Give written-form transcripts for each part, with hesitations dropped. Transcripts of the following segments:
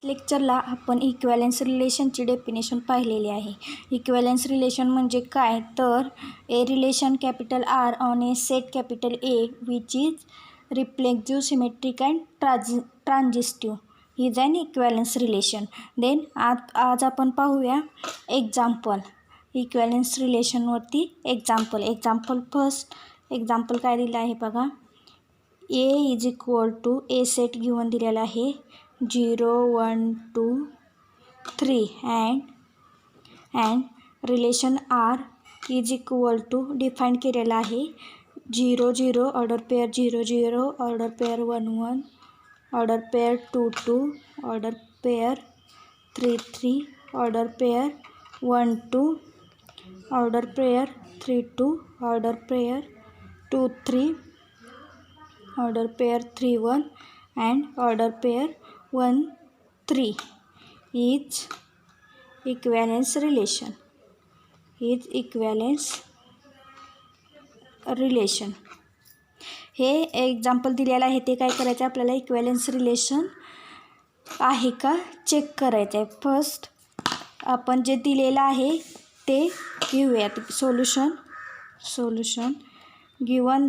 लेक्चरला आपण इक्वॅलन्स रिलेशनची डेफिनेशन पाहिलेली आहे. इक्वॅलन्स रिलेशन म्हणजे काय, तर a relation capital R on a set capital A which is reflexive, symmetric and transitive is an equivalence relation. Then आज आपण पाहूया एक्झाम्पल इक्वॅलन्स रिलेशनवरती. एक्झाम्पल फर्स्ट एक्झाम्पल काय दिलं आहे बघा. A is equal to a set given दिलेला आहे 0 1 2 3 and relation R is equal to define केलेला आहे 0 0 order pair 0 0 order pair 1 1 order pair 2 2 order pair 3 3 order pair 1 2 order pair 3 2 order pair 2 3 order pair 3 1 and order pair 1 3 is equivalence relation. हे example दिलेलं आहे ते काय करायचं आहे आपल्याला, इक्वॅलन्स रिलेशन आहे का चेक करायचं आहे. फर्स्ट आपण जे दिलेलं आहे ते घेऊयात. सोल्युशन गिवन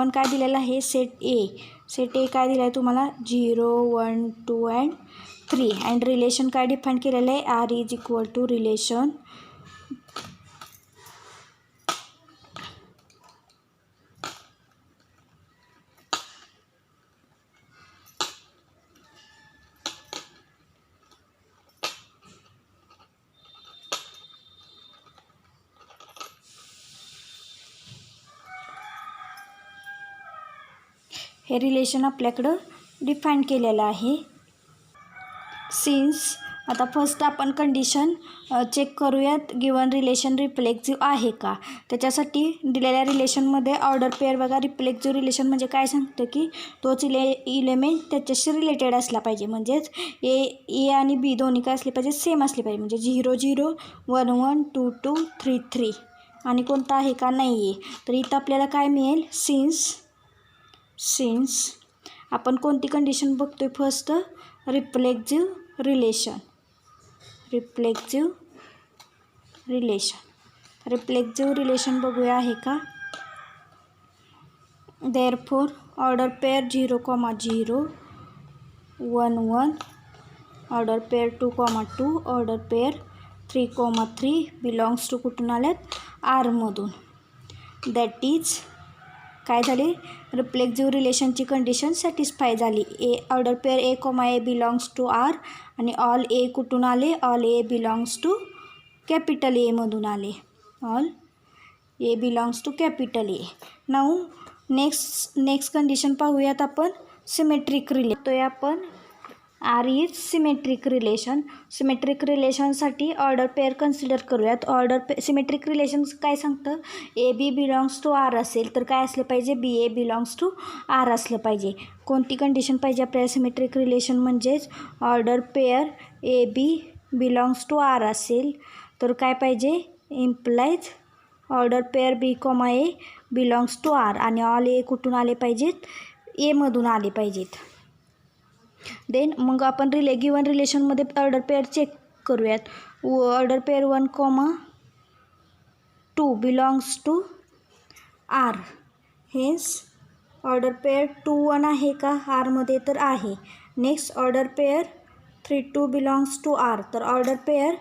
काय दिलेलं आहे, सेट ए काय दिलं आहे तुम्हाला 0 1 2 अँड 3 अँड रिलेशन काय डिफाईन केलेलं आहे, R is equal to relation हे रिलेशन आपल्याकडं डिफाईन केलेलं आहे. सिन्स आता फर्स्ट आपण कंडिशन चेक करूयात, गिवन रिलेशन रिफ्लेक्सिव्ह आहे का. त्याच्यासाठी दिलेल्या रिलेशनमध्ये ऑर्डर पेअर बघा. रिफ्लेक्सिव्ह रिलेशन म्हणजे काय सांगतं की तोच इलेमेंट त्याच्याशी रिलेटेड असला पाहिजे. म्हणजेच ए आणि बी दोन्ही काय असले पाहिजे, सेम असले पाहिजे. म्हणजे 0 0 1 1 2 2 3 3 आणि कोणता आहे का नाही आहे. तर इथं आपल्याला काय मिळेल, सिन्स आपण कोणती कंडिशन बघतोय, फर्स्ट रिफ्लेक्सिव्ह रिलेशन बघूया आहे का. Therefore order pair 0 0 1 1 order pair 2 2 order pair 3 3 belongs to कुठून आल्यात, आरमधून. दॅट इज काय झाले, रिफ्लेक्सिव्ह रिलेशनची कंडिशन सॅटिस्फाय झाली. Order pair A belongs to R आणि ऑल ए कुठून आले, all A belongs to capital एमधून आले. All A belongs to capital A. Now next condition पाहूयात आपण, सिमेट्रिक रिलेशन. तो आपण R is symmetric रिलेशनसाठी order pair consider करूयात. सिमेट्रिक रिलेशन काय सांगतं, a B belongs to R असेल तर काय असलं पाहिजे, b a belongs to R असलं पाहिजे. कोणती कंडिशन पाहिजे आपल्याला सिमेट्रिक रिलेशन, म्हणजेच order pair A B belongs to R असेल तर काय पाहिजे, implies order pair b a belongs to R आणि ऑल ए कुठून आले पाहिजेत, एमधून आले पाहिजेत. देन मग आपण गिवन रिलेशनमध्ये ऑर्डर पेअर चेक करूयात. Order pair 1 2 belongs to R. हेच ऑर्डर पेअर 2 1 आहे का आरमध्ये, तर आहे. Next order pair 3 2 belongs to R, तर ऑर्डर पेअर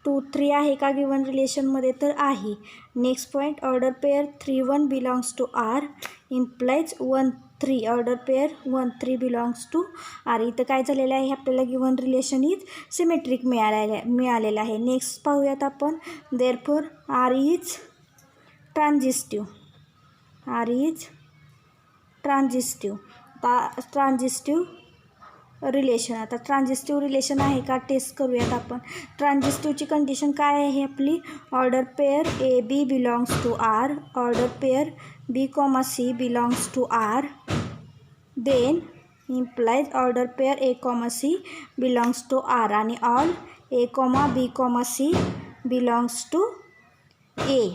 2 3 आहे का गिवन रिलेशनमध्ये, तर आहे. Next point order pair 3 1 belongs to R implies 1 3 order pair 1 3 belongs to R. इथं काय झालेलं आहे, आपल्याला गिवन रिलेशन इज सिमेट्रिक मिळालेलं आहे. नेक्स्ट पाहूयात आपण, देअरफॉर आर इज ट्रान्झिस्टिव्ह. आता ट्रान्झिस्टिव्ह रिलेशन आहे का टेस्ट करूयात आपण. ट्रान्झिस्टिव्हची कंडिशन काय आहे आपली, order pair A B belongs to R order pair B C belongs to R. Then implies order pair A C belongs to R आणि all A B C belongs to A.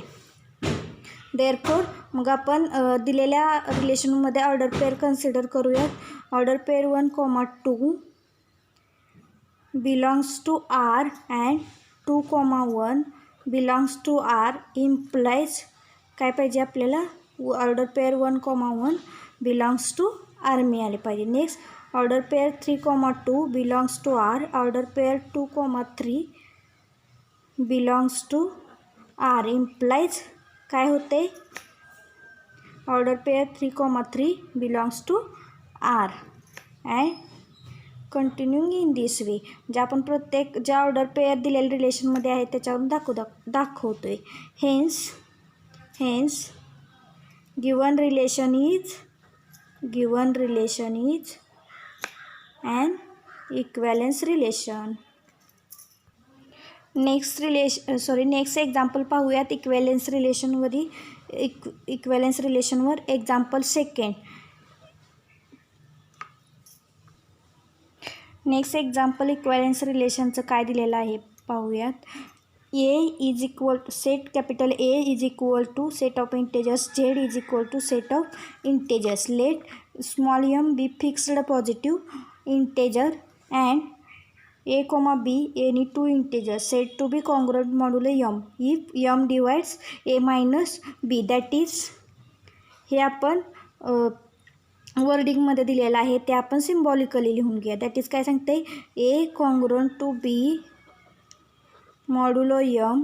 Therefore मग आपण दिलेल्या रिलेशनमध्ये order pair consider करूयात. Order pair 1, 2 belongs to R and 2, 1 belongs to R implies काय पाहिजे आपल्याला order pair 1, 1 belongs to R मिळाले पाहिजे. Next order pair 3, 2 belongs to R. Order pair 2, 3 belongs to R implies काय होते order pair 3, 3 belongs to R and continuing in this way. जे आपण प्रत्येक ज्या ऑर्डर पेअर दिलेल्या रिलेशनमध्ये आहे त्याच्यावरून दाखवतो आहे. Hence given relation is and equivalence relation. Next example पाहूयात इक्वॅलन्स रिलेशनवर. Example second. Next example equivalence रिलेशनचं काय दिलेलं आहे पाहूयात. Set capital A is equal to set of integers Z is equal to set of integers. Let small m be fixed positive integer and A, B any 2 integers set to be congruent modulo m if m divides A minus B. That is हे आपण वर्डिंगमध्ये दिलेलं आहे ते आपण symbolically लिहून घ्या. That is काय सांगते A congruent to B modulo m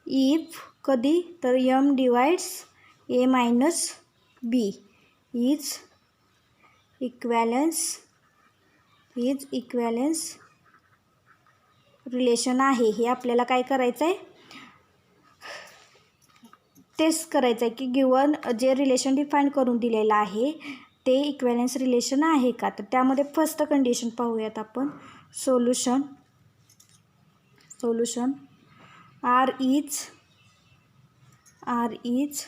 if कधी तर m divides A minus B is equivalence relation आहे. हे आपल्याला काय करायचं आहे टेस्ट करायचं आहे की गिवन जे रिलेशन डिफाईन करून दिलेलं आहे ते इक्वॅलन्स रिलेशन आहे का. तर त्यामध्ये फर्स्ट कंडिशन पाहूयात आपण. Solution R is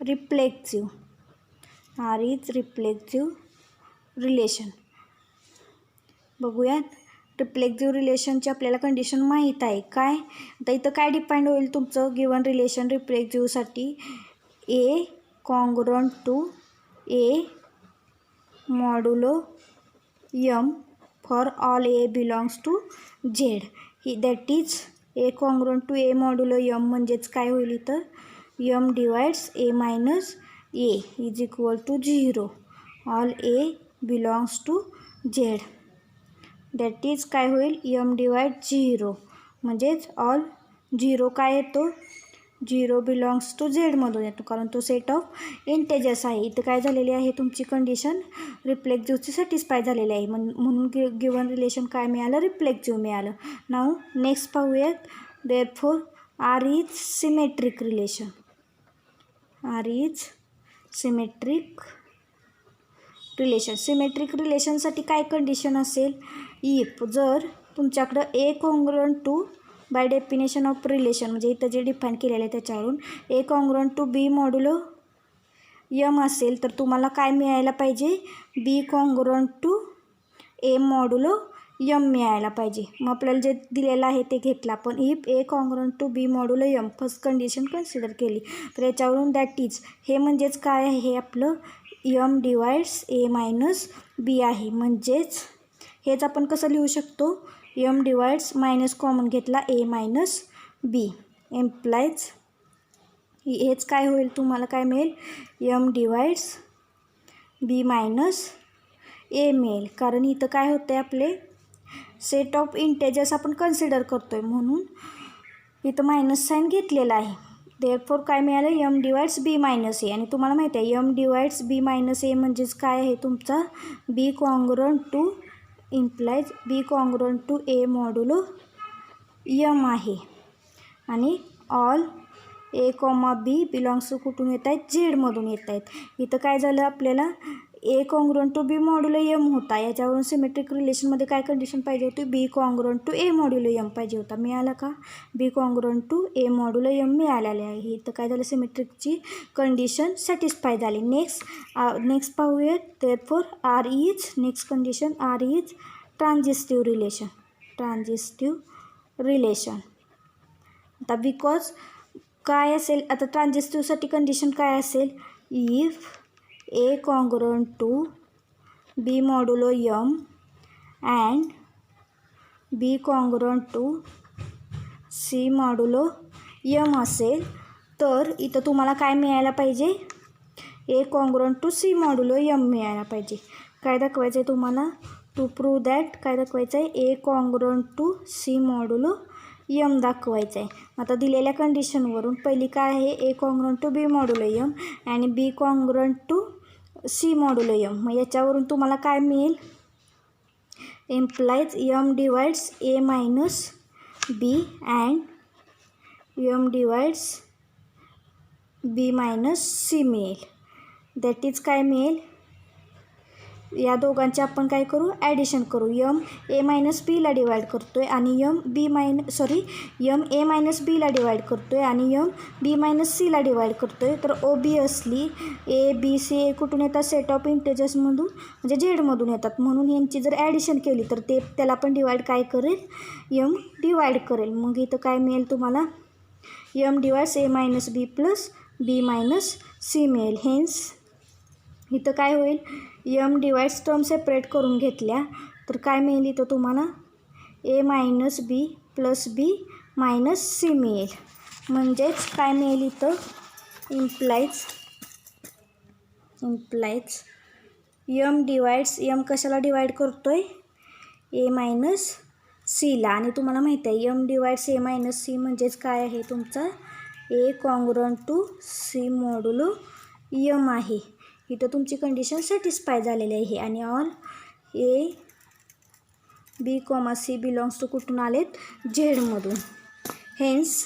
reflexive relation. बघूयात रिफ्लेक्सिव्ह रिलेशनची आपल्याला कंडिशन माहीत आहे. काय आता इथं काय डिपेंड होईल तुमचं गिवन रिलेशन रिफ्लेक्सिव्हसाठी A congruent to A modulo m for all A belongs to Z. That is A congruent to A modulo m म्हणजेच काय होईल इथं m divides A minus A is equal to 0. All A belongs to Z. That is काय होईल m divide 0 म्हणजेच all 0 काय येतो 0 belongs to Z मधून येतो कारण तो सेट ऑफ इंटेजर्स आहे. इथं काय झालेली आहे तुमची कंडिशन रिफ्लेक्सिव्हची सॅटिस्फाय झालेली आहे म्हणून गिवन रिलेशन काय मिळालं रिफ्लेक्सिव्ह मिळालं. नाऊ नेक्स्ट पाहूयात. Therefore R is symmetric relation. Symmetric रिलेशनसाठी काय कंडिशन असेल इफ जर तुमच्याकडं A congruent to by definition of relation म्हणजे इथं जे डिफाईन केलेलं आहे त्याच्यावरून A congruent to B modulo m असेल तर तुम्हाला काय मिळायला पाहिजे B congruent to A modulo m मिळायला पाहिजे. मग आपल्याला जे दिलेलं आहे ते घेतलं आपण. If A congruent to B modulo m first condition consider केली तर याच्यावरून दॅट इज हे म्हणजेच काय आहे हे आपलं m divides A minus B आहे. म्हणजेच हेच आपण कसं लिहू शकतो m डिवाइड्स मायनस कॉमन घेतला A मायनस B एम्प्लाइज हेच काय होईल तुम्हाला काय मिळेल m divides B minus A मिळेल. कारण इथं काय होतं आपले सेट ऑफ इंटेजर्स आपण कन्सिडर करतो आहे म्हणून इथं मायनस साईन घेतलेला आहे. देअरफोर काय मिळालं m divides B minus A आणि तुम्हाला माहिती आहे m divides B minus A म्हणजेच काय आहे तुमचा B congruent to implies B congruent to A modulo m आहे. आणि all A, B belongs to कुठून येत आहेत Z मधून येत आहेत. इथं काय झालं आपल्याला A congruent to B modulo m होता. याच्यावरून सिमेट्रिक रिलेशनमध्ये काय कंडिशन पाहिजे होती B congruent to A modulo m पाहिजे होता. मिळाला का B congruent to A modulo m मिळालेले आहे. इथं काय झालं सिमेट्रिकची कंडिशन सॅटिस्फाय झाली. नेक्स्ट पाहूयात. Therefore R is next condition R is transitive relation. आता बिकॉज काय असेल आता ट्रान्झिस्टिव्हसाठी कंडिशन काय असेल, if A congruent to B modulo M and B congruent to C modulo M असेल तर इथं तुम्हाला काय मिळायला पाहिजे, ए congruent to C modulo m मिळायला पाहिजे. काय दाखवायचं आहे तुम्हाला, टू प्रूव्ह दॅट काय दाखवायचं आहे, A congruent to C modulo M दाखवायचं आहे. आता दिलेल्या कंडिशनवरून पहिली काय आहे, A congruent to B modulo M आणि B congruent to C modulo M. मग याच्यावरून तुम्हाला काय मिळेल, implies M divides A minus B and M divides B minus C मिळेल. दॅट इज काय मिळेल, या दोघांचे आपण काय करू, ॲडिशन करू. एम ए मायनस बीला डिवाइड करतो आहे आणि एम ए मायनस बीला डिवाइड करतो आहे आणि एम बी मायनस सीला डिवाइड करतो आहे. तर ओबियसली ए बी सी ए कुठून येतात, सेट ऑफ इंटिजर्समधून म्हणजे झेडमधून येतात. म्हणून यांची जर ॲडिशन केली तर ते त्याला पण डिवाइड काय करेल, एम डिवाइड करेल. मग इथं काय मिळेल तुम्हाला, M divides A minus B plus B minus C मिळेल. हेन्स इथं काय होईल, एम डिवाइड्स टर्म सेपरेट करून घेतल्या तर काय मिळेल इथं तुम्हाला, A minus B plus B minus C मिळेल. म्हणजेच काय मिळेल इथं, इम्प्लाइज एम डिवाइड्स, एम कशाला डिवाइड करतो आहे, ए मायनस सीला. आणि तुम्हाला माहीत आहे M divides A minus C म्हणजेच काय आहे तुमचा, A congruent to C modulo M आहे. इथं तुमची कंडिशन सॅटिस्फाय झालेली आहे. आणि all A B comma C belongs to कुठून आलेत, झेडमधून. Hence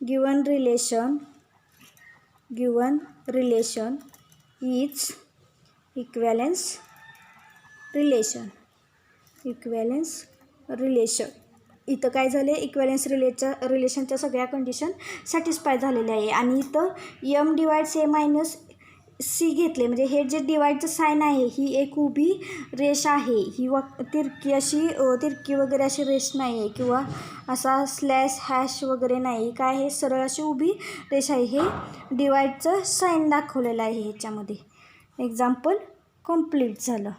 given relation is equivalence relation. इथं काय झाले, इक्वॅलन्स रिलेशनच्या सगळ्या कंडिशन सॅटिस्फाय झालेल्या आहे. आणि इथं M divides A minus C घेतले म्हणजे हे जे डिवाइडचं साईन आहे ही एक उभी रेष आहे, ही तिरकी वगैरे अशी रेष नाही आहे किंवा असा स्लॅश हॅश वगैरे नाही, काय हे सरळ अशी उभी रेष आहे. हे डिवाइडचं साईन दाखवलेलं आहे ह्याच्यामध्ये. एक्झाम्पल कंप्लीट झालं.